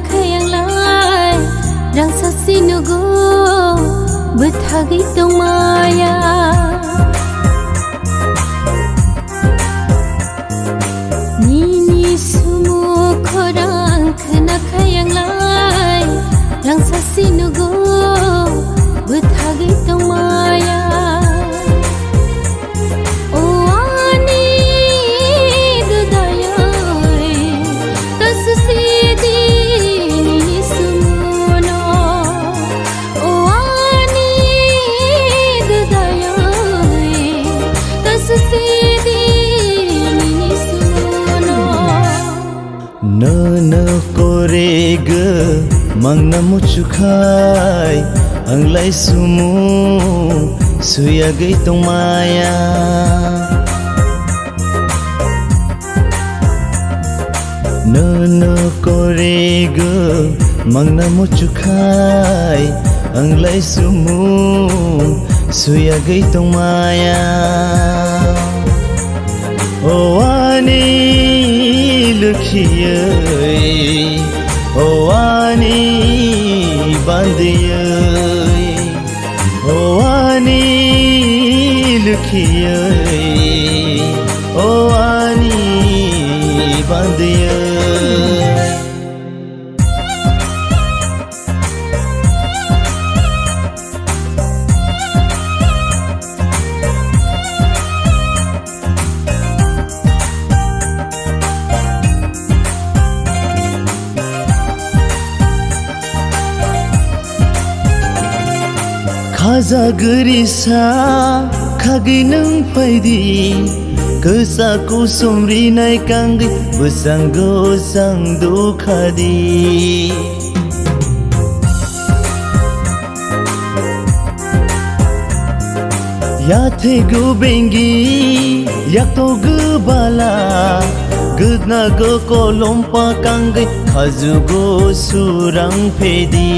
kayang lai rangsa sinugo bethagi tong maya nini sumu korang kena kayang lai rangsa sinugo bethagi tong maya Nana korega mang namu cukai anglai sumu suya gai tong maya Nana korega mang namu cukai anglai sumu suya gai tong maya Oh ani lukhiye Oh ani bandiye Oh ani lukhiye Oh ani bandiye Kaza gerisa kagi nang paidi Kesa ku somri nai kangi Besanggo sang dukhadi Ya the gu bengi Yak to gu bala Gudna go kolompa kangi Kazu go surang pedi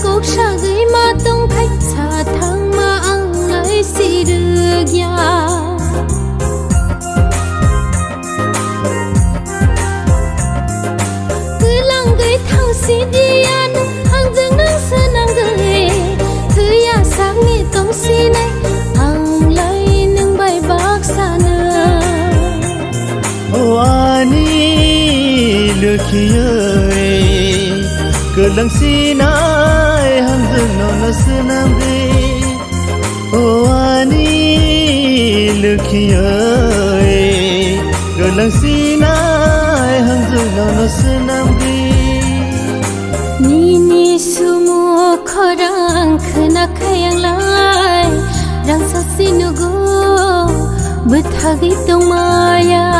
Cốc sa gửi ma tông khách xa thang ma ăn lấy si được ya cứ lăng gửi thang si đi ăn hàng dương nâng sơn nâng gửi thứ ya sáng nghe tông si này ăn lấy nâng bài bác xa nơ Oh ani lukhiye Kelang sinai hang zeno na senam ge Oh ani lukhiye Kelang sinai hang zeno na senam ge Nini sumu korang kena kayang lai rangsa sinugo bethagi tong maya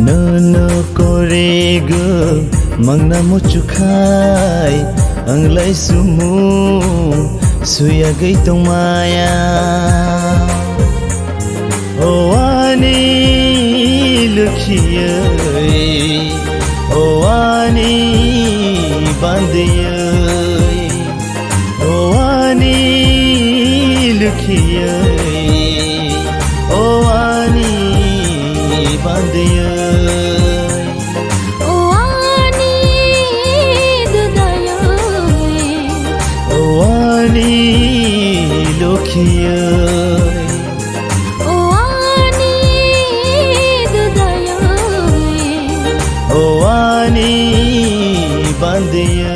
Nana korega mang namu cukai anglai sumu suya gai tong maya Oh ani lukhiye Oh ani bandiye Oh ani lukhiye Oh ani bandiye lukhiye Oh ani dadayo Oh ani bandiye